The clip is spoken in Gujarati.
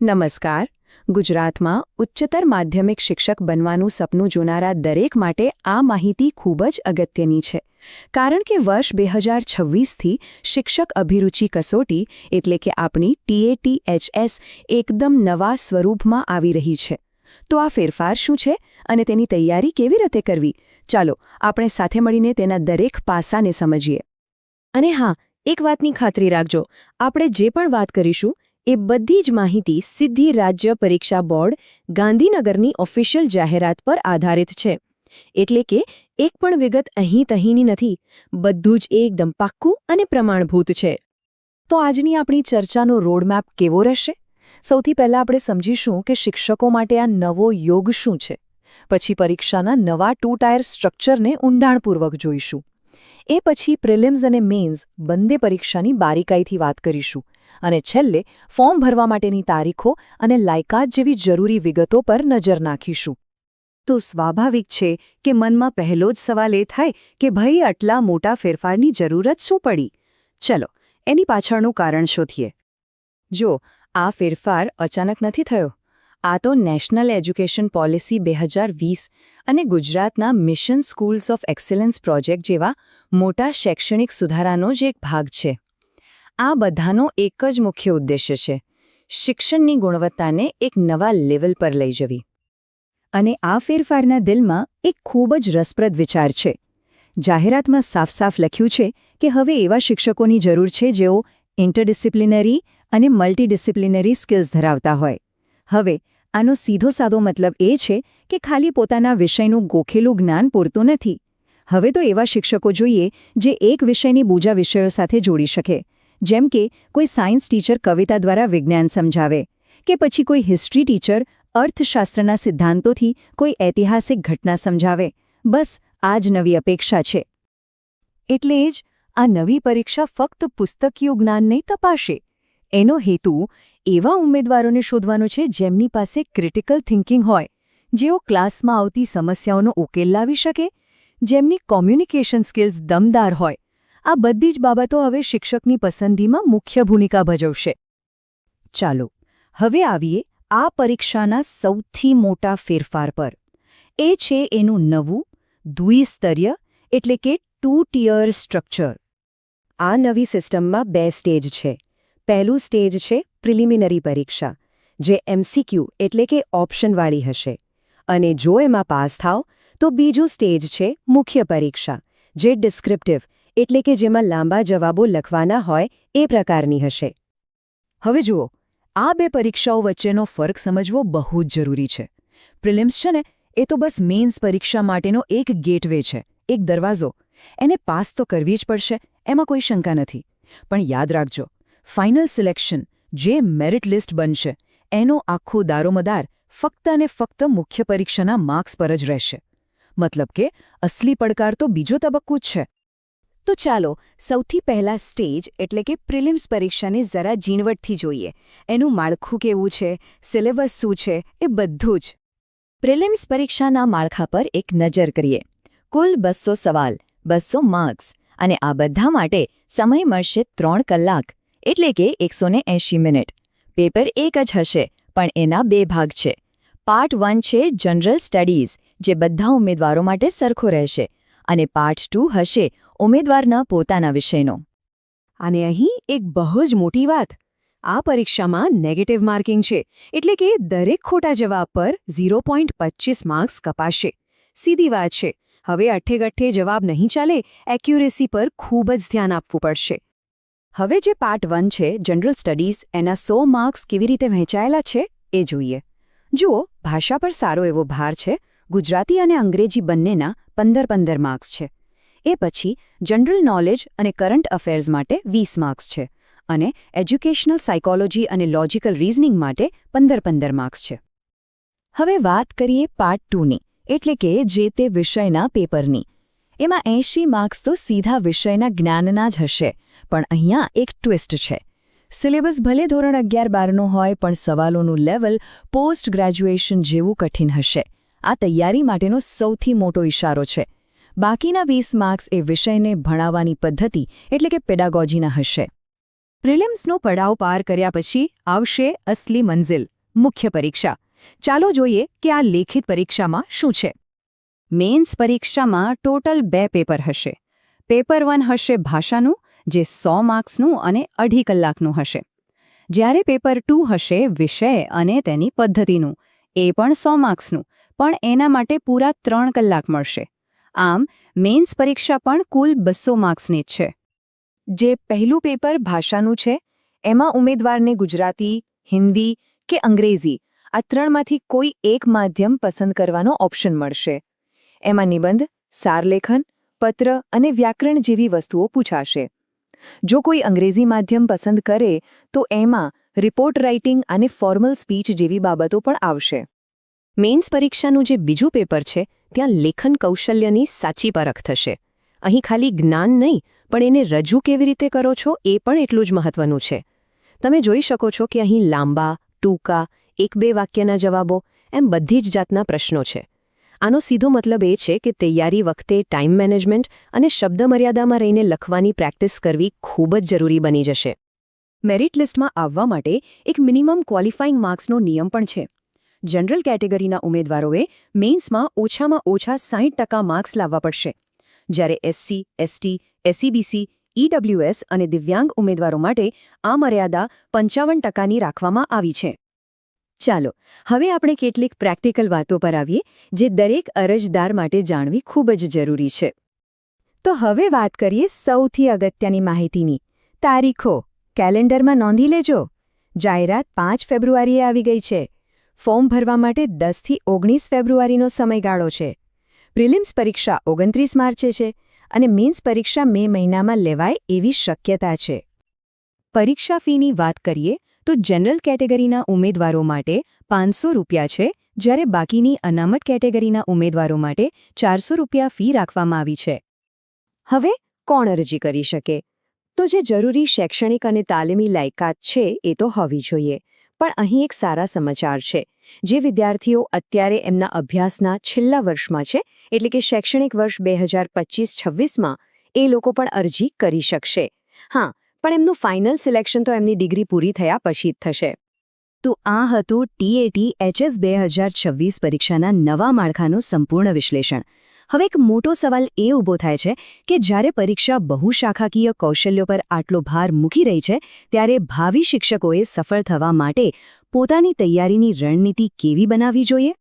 નમસ્કાર. ગુજરાતમાં ઉચ્ચતર માધ્યમિક શિક્ષક બનવાનું સપનું જોનારા દરેક માટે આ માહિતી ખૂબ જ અગત્યની છે. કારણ કે વર્ષ 2026થી શિક્ષક અભિરુચિ કસોટી એટલે કે આપણી TATHS એકદમ નવા સ્વરૂપમાં આવી રહી છે. તો આ ફેરફાર શું છે અને તેની તૈયારી કેવી રીતે કરવી? ચાલો આપણે સાથે મળીને તેના દરેક પાસાને સમજીએ. અને હા, એક વાતની ખાતરી રાખજો, આપણે જે પણ વાત કરીશું એ બધી જ માહિતી સીધી રાજ્ય પરીક્ષા બોર્ડ ગાંધીનગરની ઓફિશિયલ જાહેરાત પર આધારિત છે. એટલે કે એક પણ વિગત અહીં તહીંની નથી, બધું જ એકદમ પાક્કું અને પ્રમાણભૂત છે. તો આજની આપણી ચર્ચાનો રોડમેપ કેવો રહેશે? સૌથી પહેલાં આપણે સમજીશું કે શિક્ષકો માટે આ નવો યોગ શું છે. પછી પરીક્ષાના નવા 2 ટાયર સ્ટ્રક્ચરને ઊંડાણપૂર્વક જોઈશું. એ પછી પ્રિલિમ્સ અને મેઇન્સ બંને પરીક્ષાની બારીકાઈથી વાત કરીશું. અને છેલ્લે ફોર્મ ભરવા માટેની તારીખો અને લાયકાત જેવી જરૂરી વિગતો પર નજર નાખીશું. તો સ્વાભાવિક છે કે મનમાં પહેલો જ સવાલ એ થાય કે ભાઈ આટલા મોટા ફેરફારની જરૂરત શું પડી? ચલો, એની પાછળનું કારણ શોધીએ. જો આ ફેરફાર અચાનક નથી થયો. આ તો નેશનલ એજ્યુકેશન પોલિસી 2020 અને ગુજરાતના mission schools of excellence project જેવા મોટા શૈક્ષણિક સુધારાનો જ એક ભાગ છે. આ બધાનો એક જ મુખ્ય ઉદ્દેશ્ય છે: શિક્ષણની ગુણવત્તાને એક નવા લેવલ પર લઈ જવી. અને આ ફેરફારના દિલમાં એક ખૂબ જ રસપ્રદ વિચાર છે. જાહેરાતમાં સાફ લખ્યું છે કે હવે એવા શિક્ષકોની જરૂર છે જેઓ ઇન્ટરડિસિપ્લિનરી અને મલ્ટીડિસિપ્લિનરી સ્કિલ્સ ધરાવતા હોય. હવે આનો સીધો સાદો મતલબ એ છે કે ખાલી પોતાના વિષયનું ગોખેલું જ્ઞાન પૂરતું નથી. હવે તો એવા શિક્ષકો જોઈએ જે એક વિષયની બીજા વિષયો સાથે જોડી શકે. જેમ કે કોઈ સાયન્સ ટીચર કવિતા દ્વારા વિજ્ઞાન સમજાવે, કે પછી કોઈ હિસ્ટ્રી ટીચર અર્થશાસ્ત્રના સિદ્ધાંતોથી કોઈ ઐતિહાસિક ઘટના સમજાવે. બસ આ જ નવી અપેક્ષા છે. એટલે જ આ નવી પરીક્ષા ફક્ત પુસ્તકીય જ્ઞાન નહીં તપાસે. એનો હેતુ એવા ઉમેદવારોને શોધવાનો છે જેમની પાસે ક્રિટિકલ થિંકિંગ હોય, જેઓ ક્લાસમાં આવતી સમસ્યાઓનો ઉકેલ લાવી શકે, જેમની કોમ્યુનિકેશન સ્કિલ્સ દમદાર હોય. આ બધી જ બાબતો હવે શિક્ષકની પસંદગીમાં મુખ્ય ભૂમિકા ભજવશે. ચાલો હવે આવીએ આ પરીક્ષાના સૌથી મોટા ફેરફાર પર. એ છે એનું નવું દ્વિસ્તરીય એટલે કે 2 ટિયર સ્ટ્રક્ચર. આ નવી સિસ્ટમમાં 2 સ્ટેજ છે. પહેલું સ્ટેજ છે પ્રિલિમિનરી પરીક્ષા, જે MCQ એટલે કે ઓપ્શનવાળી હશે. અને જો એમાં પાસ થાવ તો બીજું સ્ટેજ છે મુખ્ય પરીક્ષા, જે ડિસ્ક્રિપ્ટિવ એટલે કે જેમાં લાંબા જવાબો લખવાના હોય એ પ્રકારની હશે. હવે જુઓ, આ 2 પરીક્ષાઓ વચ્ચેનો ફરક સમજવો બહુ જ જરૂરી છે. પ્રિલિમ્સ છે ને, એ તો બસ મેઇન્સ પરીક્ષા માટેનો એક ગેટવે છે, એક દરવાજો. એને પાસ તો કરવી જ પડશે, એમાં કોઈ શંકા નથી. પણ યાદ રાખજો, ફાઇનલ સિલેક્શન, જે મેરિટ લિસ્ટ બનશે, એનો આખો દારોમદાર ફક્ત અને ફક્ત મુખ્ય પરીક્ષાના માર્ક્સ પર જ રહેશે. મતલબ કે અસલી પડકાર તો બીજો તબક્કો જ છે. તો ચાલો સૌથી પહેલા સ્ટેજ એટલે કે પ્રિલિમ્સ પરીક્ષાને જરા ઝીણવટથી જોઈએ. એનું માળખું કેવું છે, સિલેબસ શું છે, એ બધું જ. પ્રિલિમ્સ પરીક્ષાના માળખા પર એક નજર કરીએ. કુલ 200 સવાલ, 200 માર્ક્સ, અને આ બધા માટે સમય મળશે 3 કલાક એટલે કે 180 મિનિટ. પેપર એક જ હશે, પણ એના 2 ભાગ છે. પાર્ટ 1 છે જનરલ સ્ટડીઝ, જે બધા ઉમેદવારો માટે સરખો રહેશે, અને પાર્ટ 2 હશે ઉમેદવારના પોતાના વિષયનો. અને અહીં એક બહુ જ મોટી વાત, આ પરીક્ષામાં નેગેટિવ માર્કિંગ છે, એટલે કે દરેક ખોટા જવાબ પર 0.25 માર્ક્સ કપાશે. સીધી વાત છે, હવે અઠ્ઠે જવાબ નહીં ચાલે, એક્યુરેસી પર ખૂબ જ ધ્યાન આપવું પડશે. હવે જે પાર્ટ 1 છે જનરલ સ્ટડીઝ, એના 100 માર્ક્સ કેવી રીતે વહેંચાયેલા છે એ જોઈએ. જુઓ, ભાષા પર સારો એવો ભાર છે. ગુજરાતી અને અંગ્રેજી બંનેના 15 માર્ક્સ છે. એ પછી જનરલ નોલેજ અને કરંટ અફેર્સ માટે 20 માર્ક્સ છે, અને એજ્યુકેશનલ સાયકોલોજી અને લોજિકલ રીઝનિંગ માટે 15 માર્ક્સ છે. હવે વાત કરીએ પાર્ટ 2ની, એટલે કે જે તે વિષયના પેપરની. એમાં 80 માર્ક્સ તો સીધા વિષયના જ્ઞાનના જ હશે. પણ અહીંયા એક ટ્વિસ્ટ છે. સિલેબસ ભલે ધોરણ 11-12નો હોય, પણ સવાલોનું લેવલ પોસ્ટ ગ્રેજ્યુએશન જેવું કઠિન હશે. આ તૈયારી માટેનો સૌથી મોટો ઇશારો છે. બાકીના 20 માર્ક્સ એ વિષયને ભણાવવાની પદ્ધતિ એટલે કે પેડાગોજીના હશે. પ્રિલિમ્સનો પડાવ પાર કર્યા પછી આવશે અસલી મંઝિલ, મુખ્ય પરીક્ષા. ચાલો જોઈએ કે આ લેખિત પરીક્ષામાં શું છે. મેન્સ પરીક્ષામાં ટોટલ 2 પેપર હશે. પેપર 1 હશે ભાષાનું, જે 100 માર્ક્સનું અને 2.5 કલાકનું હશે. જ્યારે પેપર 2 હશે વિષય અને તેની પદ્ધતિનું, એ પણ 100 માર્ક્સનું, પણ એના માટે પૂરા 3 કલાક મળશે. આમ મેન્સ પરીક્ષા પણ કુલ 200 માર્ક્સની જ છે. જે પહેલું પેપર ભાષાનું છે, એમાં ઉમેદવારને ગુજરાતી, હિન્દી કે અંગ્રેજી આ 3માંથી કોઈ એક માધ્યમ પસંદ કરવાનો ઓપ્શન મળશે. એમાં નિબંધ, સારલેખન, પત્ર અને વ્યાકરણ જેવી વસ્તુઓ પૂછાશે. જો કોઈ અંગ્રેજી માધ્યમ પસંદ કરે તો એમાં રિપોર્ટ રાઇટિંગ અને ફોર્મલ સ્પીચ જેવી બાબતો પણ આવશે. મેન્સ પરીક્ષાનું જે બીજું પેપર છે, ત્યાં લેખન કૌશલ્યની સાચી પરખ થશે. અહીં ખાલી જ્ઞાન નહીં, પણ એને રજૂ કેવી રીતે કરો છો એ પણ એટલું જ મહત્વનું છે. તમે જોઈ શકો છો કે અહીં લાંબા, ટૂંકા, 1-2 વાક્યના જવાબો એમ બધી જ જાતના પ્રશ્નો છે. આનો સીધો મતલબ એ છે કે તૈયારી વખતે ટાઈમ મેનેજમેન્ટ અને શબ્દ મર્યાદામાં રહીને લખવાની પ્રેક્ટિસ કરવી ખૂબ જ જરૂરી બની જશે. મેરિટ લિસ્ટમાં આવવા માટે એક મિનિમમ ક્વોલિફાઇંગ માર્ક્સનો નિયમ પણ છે. જનરલ કેટેગરીના ઉમેદવારોએ મેન્સમાં ઓછામાં ઓછા 60% માર્ક્સ લાવવા પડશે. જ્યારે SC, ST, SEBC, EWS અને દિવ્યાંગ ઉમેદવારો માટે આ મર્યાદા 55%ની રાખવામાં આવી છે. ચાલો, હવે આપણે કેટલીક પ્રેક્ટિકલ વાતો પર આવીએ, જે દરેક અરજદાર માટે જાણવી ખૂબ જ જરૂરી છે. તો હવે વાત કરીએ સૌથી અગત્યની માહિતીની. તારીખો કેલેન્ડરમાં નોંધી લેજો. જાહેરાત 5 ફેબ્રુઆરીએ આવી ગઈ છે. ફોર્મ ભરવા માટે 10 થી 19 ફેબ્રુઆરીનો સમયગાળો છે. પ્રિલિમ્સ પરીક્ષા 29 માર્ચે છે અને મેન્સ પરીક્ષા મે મહિનામાં લેવાય એવી શક્યતા છે. પરીક્ષા ફીની વાત કરીએ તો જનરલ કેટેગરીના ઉમેદવારો માટે ₹500 છે, જ્યારે બાકીની અનામત કેટેગરીના ઉમેદવારો માટે ₹400 ફી રાખવામાં આવી છે. હવે કોણ અરજી કરી શકે? તો જે જરૂરી શૈક્ષણિક અને તાલીમી લાયકાત છે એ તો હોવી જોઈએ. પણ અહીં એક સારા સમાચાર છે. જે વિદ્યાર્થીઓ અત્યારે એમના અભ્યાસના છેલ્લા વર્ષમાં છે, એટલે કે શૈક્ષણિક વર્ષ 2025-26માં, એ લોકો પણ અરજી કરી શકશે. હા, પણ એમનું ફાઇનલ સિલેક્શન તો એમની ડિગ્રી પૂરી થયા પછી જ થશે. તો આ હતું TAT HS 2026 પરીક્ષાના નવા માળખાનું સંપૂર્ણ વિશ્લેષણ. હવે એક મોટો સવાલ એ ઊભો થાય છે કે જ્યારે પરીક્ષા બહુશાખાકીય કૌશલ્યો પર આટલો ભાર મૂકી રહી છે, ત્યારે ભાવિ શિક્ષકોએ સફળ થવા માટે પોતાની તૈયારીની રણનીતિ કેવી બનાવવી જોઈએ?